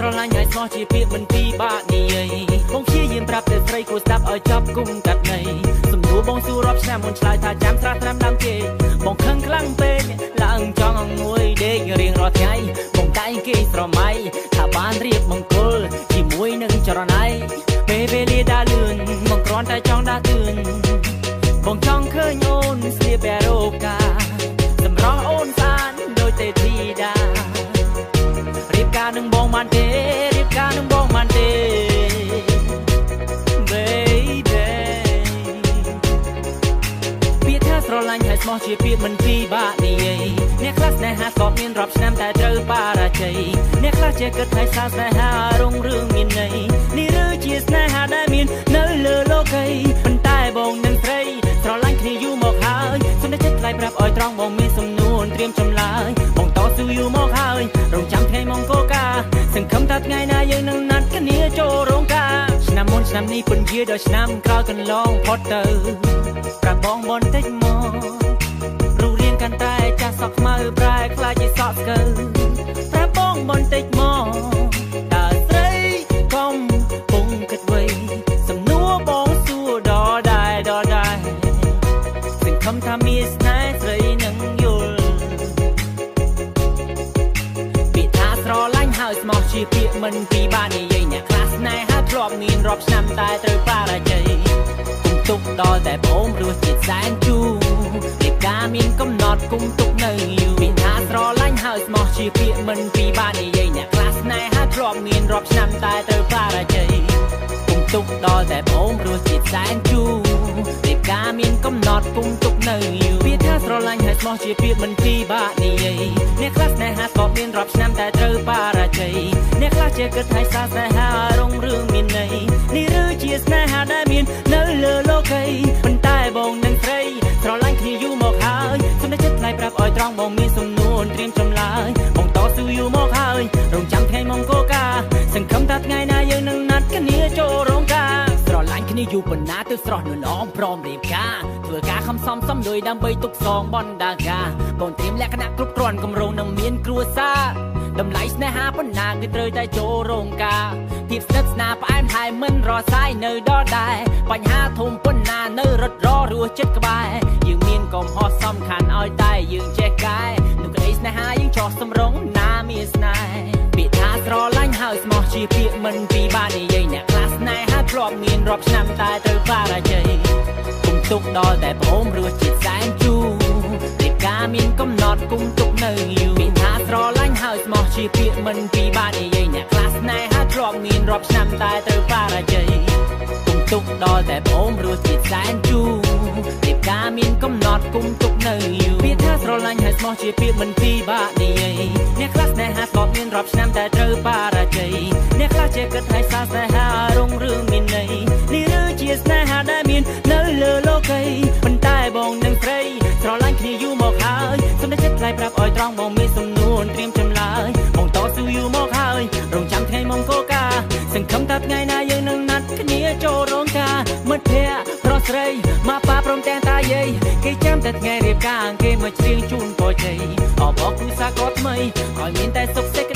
ស្រឡាញ់ឲ្យស្មោះជាពាក្យមិនពីបាក់និយាយបងព្យាយាមប្រាប់ទៅស្រីគួរស្ដាប់ឲ្យចប់គុំកាត់ន័យសំដួលបងសួររាប់ឆ្នាំមុនឆ្លើយថាចាំស្រាស់ត្រាំដើមគេបងខឹងខ្លាំងពេកឡើងចង់អង្គុយដេករៀងរាល់ថ្ងៃបងតែងគេស្រមៃថាបានរៀបមង្គលជាមួយនឹងចរណៃពេលវេលាដើរលឿនបងគ្រាន់តែចង់ដើរទឿនបងចង់ឃើញអូនស្លៀកបែររោកាសម្រស់អូនសានដូចទេធីតារៀបការនឹងបងបានទេរៀបការនឹងបងបានទេ baby ពាក្យថាស្រឡាញ់ហើយស្មោះជាពាក្យមិនពីបាក់និយាយអ្នកខ្លះស្នេហាស្បមានរាប់ឆ្នាំតែត្រូវបរាជ័យអ្នកខ្លះជាគិតថាស្នេហារុងរឿងមានន័យនេះឬជាស្នេហាដែលមាននៅលើលោកីប៉ុន្តែបងនឹងស្រីស្រឡាញ់គ្នាយូរមកហើយសុនតែចិត្តថ្លៃប្រាប់ឲ្យត្រង់បងមានសំនួនត្រៀមចម្លើយបងតស៊ូយូរមកហើយរងចាំថ្ងៃមង្គលការសង្ឃឹមថាថ្ងៃណាយើងនឹងណាត់គ្នាចូលរោងការឆ្នាំមុនឆ្នាំនេះពន្យាដល់ឆ្នាំក្រោយកន្លងផុតទៅប្រាប់បងបន្តិចមករូបរាងកាន់តែចាស់សក់ខ្មៅប្រែខ្លាចជាសក់ស្កើប្រាប់បងបន្តិចមកតើស្រីកុំពុំគិតវ័យសំណួរបងសួរដល់ដែរសង្ឃឹមថាមានស្នេហ៍ស្រីនឹងយល់ពាក្យថាស្រឡាញ់ហើយស្មោះជាពាក្យមិនពីបាននិយាយអ្នកខ្លះស្នេហាធ្លាប់មានរាប់ឆ្នាំតែត្រូវបរាជ័យគុំទុកដល់តែបងរសជាតិសែនជូររៀបការមានកំណត់គុំទុកនៅយូរពាក្យថាស្រឡាញ់ហើយស្មោះជាពាក្យមិនពីបាននិយាយអ្នកខ្លះស្នេហាធ្លាប់មានរាប់ឆ្នាំតែត្រូវបរាជ័យគុំទុកដល់តែបងរសជាតិសែនជូររៀបការមានកំណត់គុំទុកនៅយូរពាក្យថាស្រឡាញ់ហើយស្មោះជាពាក្យមិនពីបាក់និយាយអ្នកខ្លះស្នេហាស្បមានរាប់ឆ្នាំតែត្រូវបរាជ័យអ្នកខ្លះជាគិតថាស្នេហារុងរឿងមានន័យនេះឬជាស្នេហាដែលមាននៅលើលោកីប៉ុន្តែបងនឹងស្រីស្រឡាញ់គ្នាយូរមកហើយសុំតែចិត្តថ្លៃប្រាប់ឲ្យត្រង់បងមានសំនួនត្រៀមចម្លើយបងតស៊ូយូរមកហើយរងចាំថ្ងៃមង្គលការសង្ឃឹមថាថ្ងៃណាយើងនឹងណាត់គ្នាចូលរោងការស្រឡាញ់គ្នាយូរប៉ុណ្ណាទៅស្រស់នៅឡងព្រមរៀបការធ្វើការខំសំលុយដើម្បីទុកសងបណ្ដាការបងត្រៀមលក្ខណៈគ្រប់គ្រាន់គម្រោងនឹងមានគ្រួសារតម្លៃស្នេហាប៉ុណ្ណាគឺត្រូវតែចូលរោងការភាពស្និទ្ធស្នាលផ្អែមហើយមិនរសាយនៅដល់ដែរបញ្ហាធំប៉ុណ្ណានៅរត់ររស់ចិត្តក្បែរយើងមានកំហុសសំខាន់ឲ្យតែយើងចេះកែនោះក្តីស្នេហាយើងចោះសម្រងណាមានស្នេហ៍ពាក្យថាស្រឡាញ់ហើយស្មោះជាពាក្យមិនពីបាននិយាយអ្នកខ្លះស្នេហាធ្លាប់មានរាប់ឆ្នាំតែត្រូវបរាជ័យគុំទុកដល់តែបងរសជាតិសែនជូររៀបការមានកំណត់គុំទុកនៅយូរពាក្យថាស្រឡាញ់ហើយស្មោះជាពាក្យមិនពីបាននិយាយអ្នកខ្លះស្នេហាធ្លាប់មានរាប់ឆ្នាំតែត្រូវបរាជ័យគុំទុកដល់តែបងរសជាតិសែនជូររៀបការមានកំណត់គុំទុកនៅយូរពាក្យថាស្រឡាញ់ហើយស្មោះជាពាក្យមិនពីបាក់និយាយអ្នកខ្លះស្នេហាស្បមានរាប់ឆ្នាំតែត្រូវបរាជ័យអ្នកខ្លះជាគិតថាស្នេហារុងរឿងមានន័យនេះឬជាស្នេហាដែលមាននៅលើលោកីប៉ុន្តែបងនឹងស្រីស្រឡាញ់គ្នាយូរមកហើយសុំតែចិត្តថ្លៃប្រាប់ឲ្យត្រង់បងមានសំនួនត្រៀមចម្លើយបងតស៊ូយូរមកហើយរងចាំថ្ងៃមង្គលការសង្ឃឹមថាថ្ងៃណាយើងនឹងណាត់គ្នាចូលរោងការមិត្តភក្តិប្រុសស្រីម៉ាប៉ាព្រមទាំងតាយាយគេចាំតែថ្ងៃរៀបការគេមកច្រៀងជូនពរជ័យអបអរគូសាកថ្មីឲ្យមានតែសុខសេច